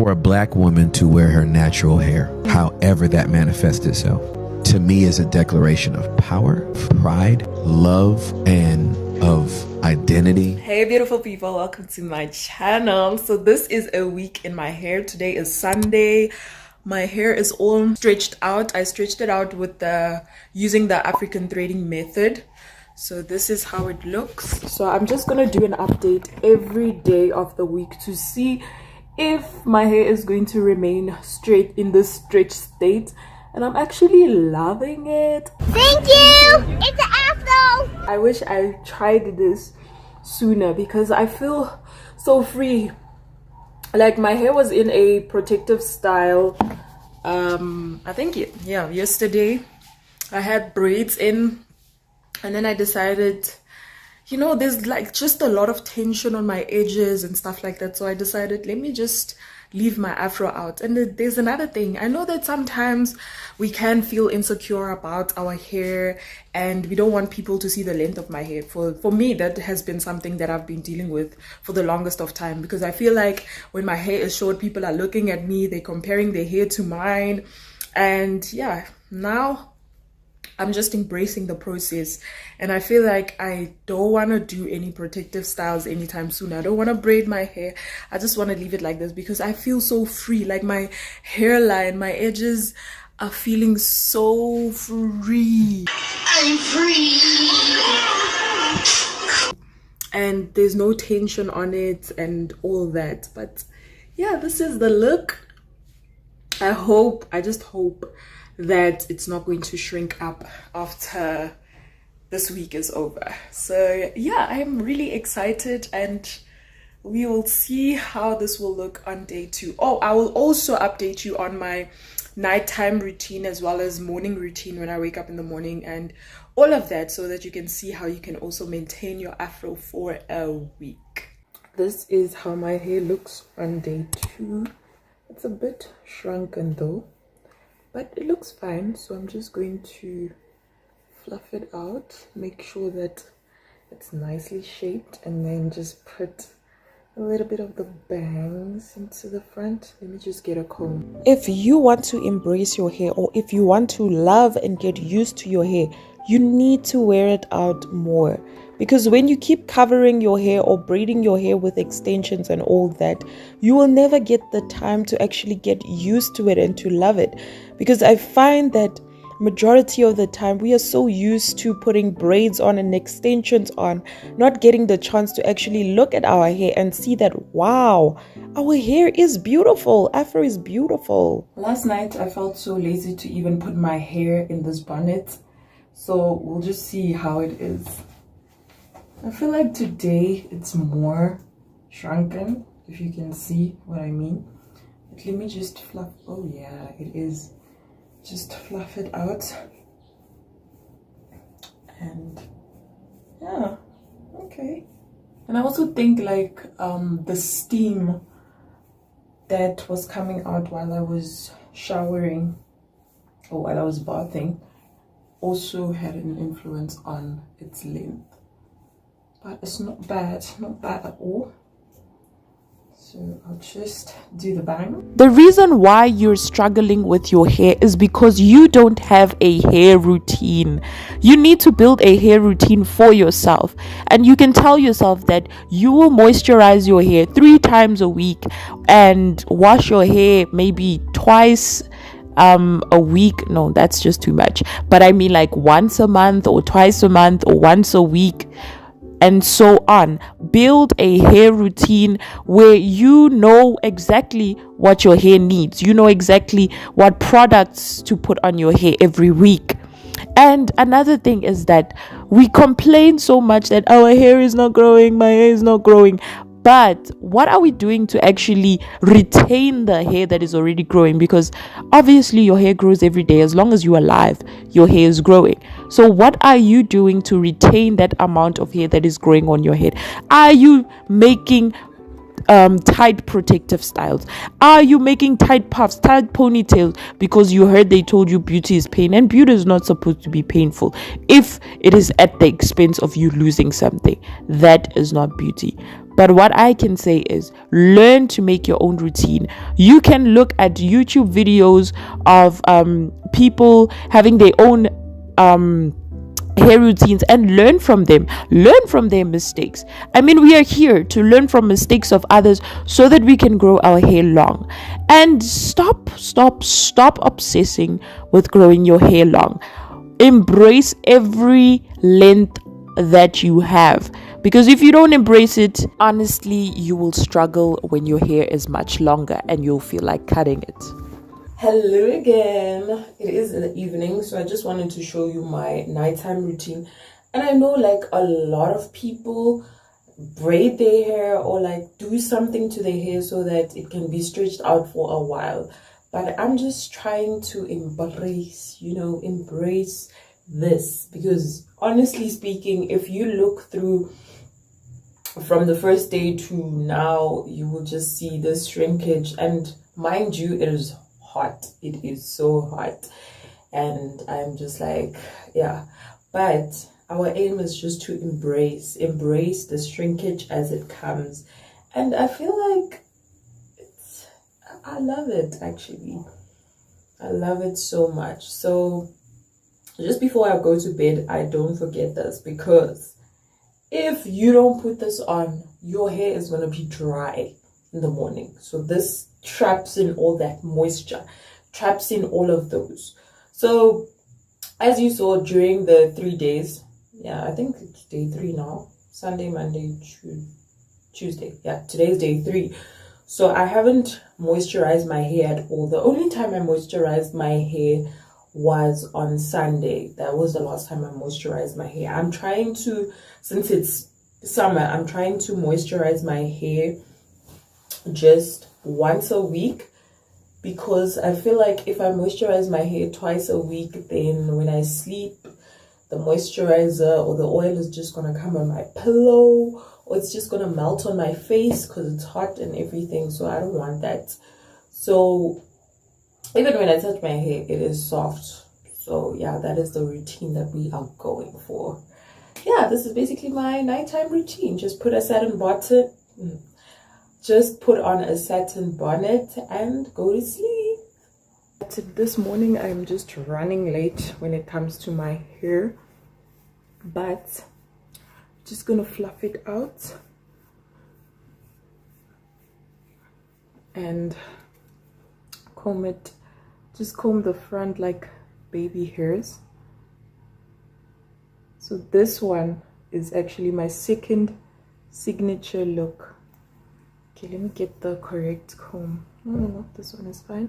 for a black woman to wear her natural hair, however that manifests itself, to me is a declaration of power, pride, love, and of identity. Hey beautiful people, welcome to my channel. So this is a week in my hair. Today is Sunday. My hair is all stretched out. I stretched it out with using the African threading method. So this is how it looks. So I'm just gonna do an update every day of the week to see if my hair is going to remain straight in this stretched state. And I'm actually loving it. Thank you! It's an afro! I wish I tried this sooner because I feel so free. Like my hair was in a protective style. I think, yeah, yesterday I had braids in, and then I decided, you know, there's like just a lot of tension on my edges and stuff like that. So I decided, let me just leave my afro out. And there's another thing. I know that sometimes we can feel insecure about our hair and we don't want people to see the length of my hair. For me, that has been something that I've been dealing with for the longest of time, because I feel like when my hair is short, people are looking at me, they're comparing their hair to mine. And yeah, now I'm just embracing the process, and I feel like I don't want to do any protective styles anytime soon. I don't want to braid my hair. I just want to leave it like this because I feel so free. Like my hairline, my edges are feeling so free. I'm free! And there's no tension on it and all that. But yeah, this is the look. I just hope that it's not going to shrink up after this week is over. So yeah, I'm really excited, and we will see how this will look on day 2. Oh, I will also update you on my nighttime routine as well as morning routine when I wake up in the morning and all of that, so that you can see how you can also maintain your afro for a week. This is how my hair looks on day 2. It's a bit shrunken though, but it looks fine. So I'm just going to fluff it out, make sure that it's nicely shaped, and then just put a little bit of the bangs into the front. Let me just get a comb. If you want to embrace your hair, or if you want to love and get used to your hair, you need to wear it out more. Because when you keep covering your hair or braiding your hair with extensions and all that, you will never get the time to actually get used to it and to love it. Because I find that majority of the time we are so used to putting braids on and extensions on, not getting the chance to actually look at our hair and see that, wow, our hair is beautiful. Afro is beautiful. Last night I felt so lazy to even put my hair in this bonnet. So we'll just see how it is. I feel like today it's more shrunken, if you can see what I mean. But let me just fluff. Oh yeah, it is. Just fluff it out. And yeah, okay. And I also think like the steam that was coming out while I was showering or while I was bathing also had an influence on its length. But it's not bad at all. So I'll just do the bang. The reason why you're struggling with your hair is because you don't have a hair routine. You need to build a hair routine for yourself. And you can tell yourself that you will moisturize your hair 3 times a week and wash your hair maybe twice a week. No, that's just too much. But I mean like once a month or twice a month or once a week, and so on. Build a hair routine where you know exactly what your hair needs. You know exactly what products to put on your hair every week. And another thing is that we complain so much that our hair is not growing, my hair is not growing. But what are we doing to actually retain the hair that is already growing? Because obviously your hair grows every day. As long as you're alive, your hair is growing. So what are you doing to retain that amount of hair that is growing on your head? Are you making tight protective styles? Are you making tight puffs, tight ponytails because you heard they told you beauty is pain? And beauty is not supposed to be painful. If it is at the expense of you losing something, that is not beauty. But what I can say is learn to make your own routine. You can look at YouTube videos of people having their own hair routines and learn from them, learn from their mistakes. I mean, we are here to learn from mistakes of others so that we can grow our hair long. And stop obsessing with growing your hair long. Embrace every length that you have, because if you don't embrace it, honestly, you will struggle when your hair is much longer and you'll feel like cutting it. Hello again. It is in the evening, so I just wanted to show you my nighttime routine. And I know like a lot of people braid their hair or like do something to their hair so that it can be stretched out for a while, but I'm just trying to embrace this, because honestly speaking, if you look through from the first day to now, you will just see this shrinkage. And mind you, it is hot, it is so hot, and I'm just like, yeah. But our aim is just to embrace the shrinkage as it comes, and I feel like I love it. Actually, I love it so much. So just before I go to bed, I don't forget this, because if you don't put this on, your hair is going to be dry in the morning. So this traps in all that moisture, traps in all of those. So as you saw during the 3 days, yeah, I think it's day 3 now, Sunday, Monday, Tuesday, yeah, today's day 3. So I haven't moisturized my hair at all. The only time I moisturized my hair was on Sunday. That was the last time I moisturized my hair. I'm trying to, since it's summer, I'm trying to moisturize my hair just once a week, because I feel like if I moisturize my hair twice a week, then when I sleep, the moisturizer or the oil is just gonna come on my pillow, or it's just gonna melt on my face because it's hot and everything. So I don't want that. So even when I touch my hair, it is soft. So yeah, that is the routine that we are going for. Yeah, this is basically my nighttime routine. Just put a satin bonnet, just put on a satin bonnet and go to sleep. This morning I'm just running late when it comes to my hair, but just gonna fluff it out and comb it. Just comb the front like baby hairs. So this one is actually my second signature look. Okay, let me get the correct comb. No, this one is fine.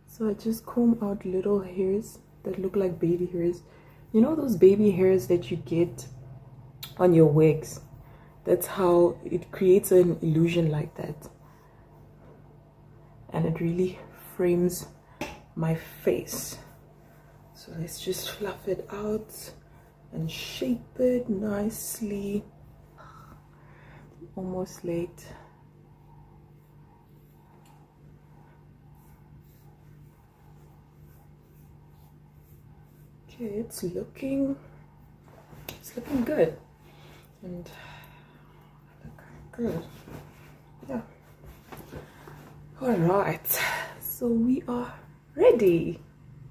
So I just comb out little hairs that look like baby hairs. You know those baby hairs that you get on your wigs? That's how it creates an illusion like that. And it really frames my face. So let's just fluff it out and shape it nicely. Almost late. Okay, it's looking good and good. Yeah. All right, so we are ready.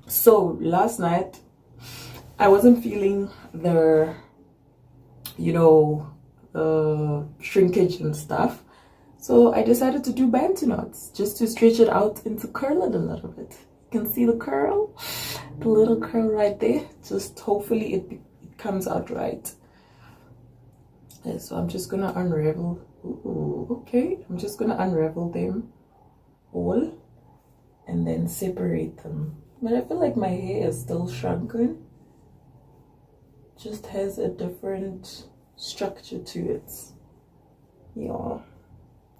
So last night I wasn't feeling the shrinkage and stuff, so I decided to do bantu knots just to stretch it out and to curl it a little bit. You can see the curl, the little curl right there. Just hopefully it comes out right. And so I'm just gonna unravel. Okay, I'm just gonna unravel them all and then separate them. But I feel like my hair is still shrunken, just has a different structure to it. Yeah,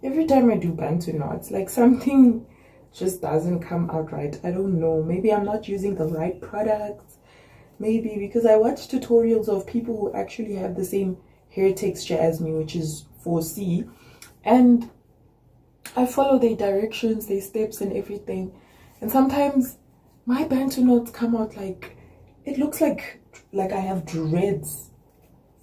every time I do bantu knots, like something just doesn't come out right. I don't know, maybe I'm not using the right products, maybe because I watch tutorials of people who actually have the same hair texture as me, which is 4C, and I follow their directions, their steps and everything, and sometimes my bantu knots come out like, it looks like I have dreads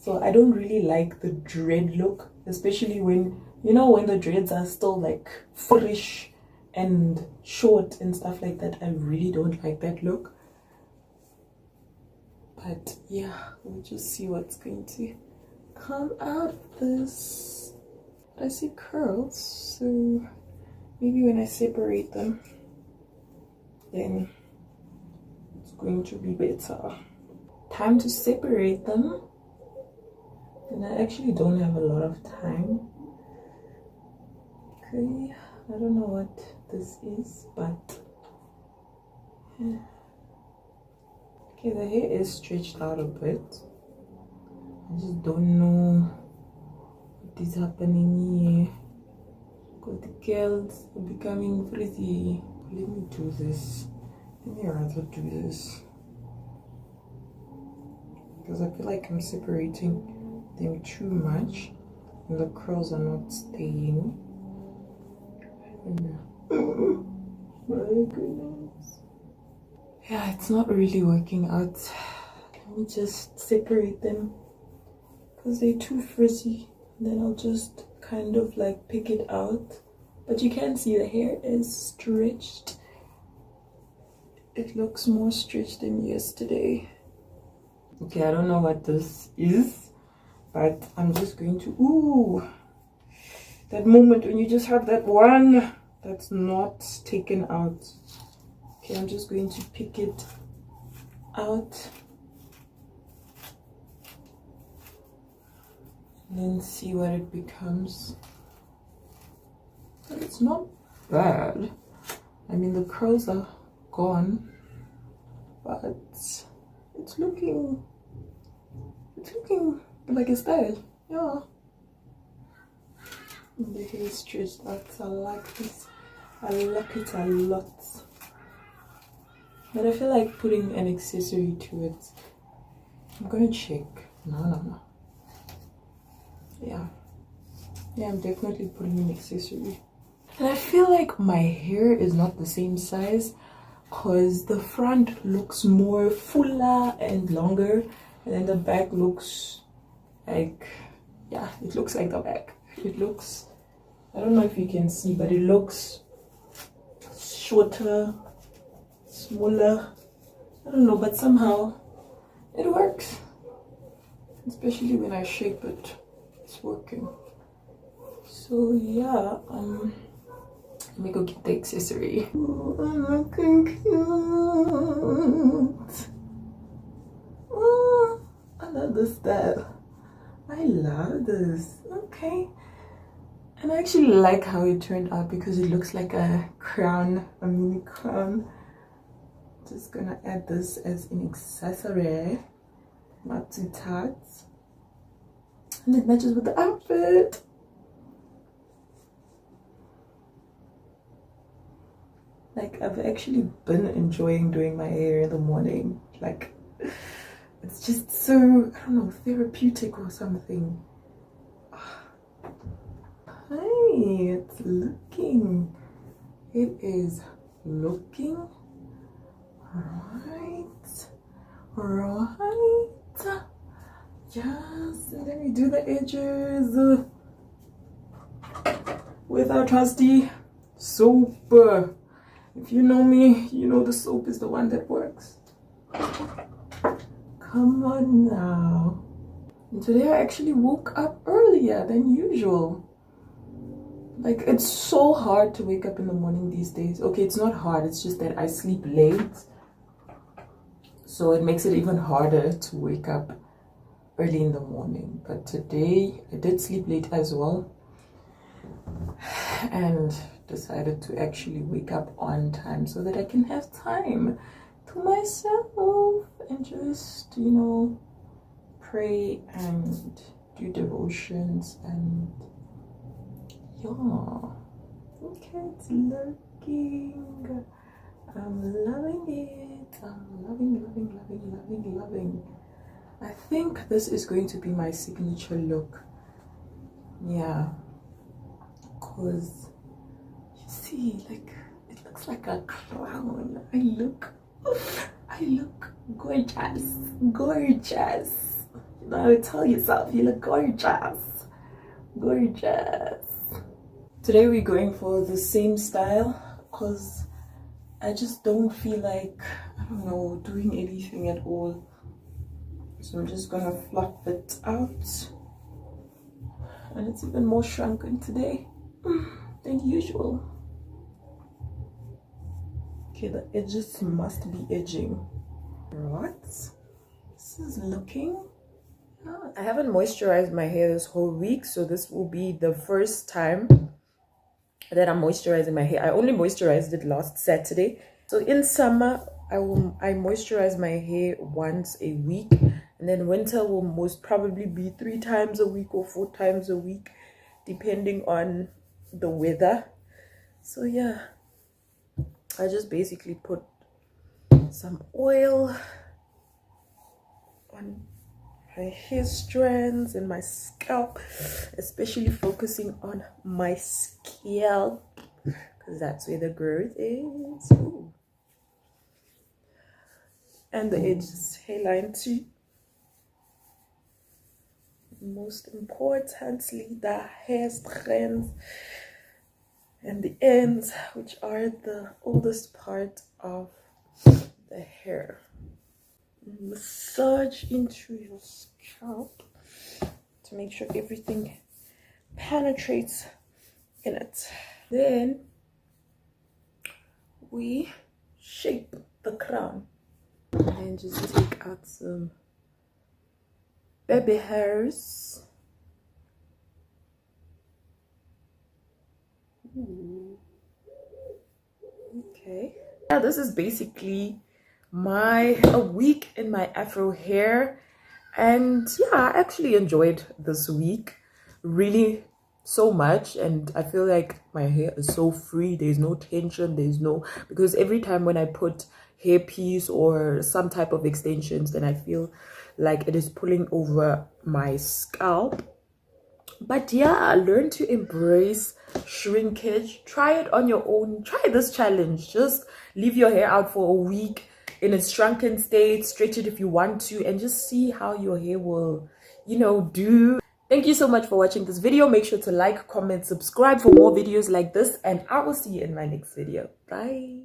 So I don't really like the dread look, especially when, you know, when the dreads are still like fresh and short and stuff like that. I really don't like that look. But yeah, we'll just see what's going to come out of this. I see curls, so maybe when I separate them, then it's going to be better. Time to separate them. And I actually don't have a lot of time. Okay, I don't know what this is, but yeah. Okay, the hair is stretched out a bit. I just don't know what is happening here, because the curls are becoming frizzy. Let me do this. Let me rather do this, because I feel like I'm separating them too much and the curls are not staying. My goodness. Yeah, it's not really working out. Let me just separate them because they're too frizzy. Then I'll just kind of like pick it out. But you can see the hair is stretched. It looks more stretched than yesterday. Okay, I don't know what this is, but I'm just going to, ooh, that moment when you just have that one that's not taken out. Okay, I'm just going to pick it out and then see what it becomes. But it's not bad. I mean, the curls are gone, but it's looking like a style. Yeah. And the hair is stretched out. I like this. I like it a lot. But I feel like putting an accessory to it. I'm gonna check. No. Yeah, I'm definitely putting an accessory. And I feel like my hair is not the same size, because the front looks more fuller and longer, and then the back looks like, yeah, it looks like the back. It looks, I don't know if you can see, but it looks shorter, smaller. I don't know, but somehow it works. Especially when I shape it, it's working. So yeah, let me go get the accessory. Ooh, I'm looking cute. Oh, I love this style. I love this. Okay. And I actually like how it turned out, because it looks like a crown, a mini crown. Just gonna add this as an accessory, not too tight. And it matches with the outfit. Like, I've actually been enjoying doing my hair in the morning. Like, it's just so, I don't know, therapeutic or something. Hey, it's looking. It is looking right. Yes, and then we do the edges with our trusty soap. If you know me, you know the soap is the one that works. Come on now. And today I actually woke up earlier than usual. Like, it's so hard to wake up in the morning these days. Okay, it's not hard, it's just that I sleep late. So it makes it even harder to wake up early in the morning. But today I did sleep late as well, and decided to actually wake up on time so that I can have time to myself and just, you know, pray and do devotions. And yeah, okay, it's looking, I'm loving it. I'm loving. I think this is going to be my signature look. Yeah, because you see, like, it looks like a clown. I look gorgeous. You know, tell yourself you look gorgeous. Gorgeous. Today we're going for the same style because I just don't feel like, I don't know, doing anything at all. So I'm just gonna fluff it out. And it's even more shrunken today than usual. Okay, the edges must be edging. What? This is looking... I haven't moisturized my hair this whole week, so this will be the first time that I'm moisturizing my hair. I only moisturized it last Saturday. So in summer, I moisturize my hair once a week, and then winter will most probably be 3 times a week or 4 times a week, depending on the weather. So yeah, I just basically put some oil on my hair strands and my scalp, especially focusing on my scalp because that's where the growth is. Ooh. And the edges, hairline too. Most importantly, the hair strands and the ends, which are the oldest part of the hair. Massage into your scalp to make sure everything penetrates in it. Then we shape the crown and just take out some baby hairs. Ooh. Okay, yeah, this is basically a week in my afro hair, and yeah, I actually enjoyed this week really so much, and I feel like my hair is so free. There's no tension, because every time when I put hairpiece or some type of extensions, then I feel like it is pulling over my scalp. But yeah, learn to embrace shrinkage. Try it on your own. Try this challenge. Just leave your hair out for a week in its shrunken state, stretch it if you want to, and just see how your hair will, you know, do. Thank you so much for watching this video. Make sure to like, comment, subscribe for more videos like this, and I will see you in my next video. Bye.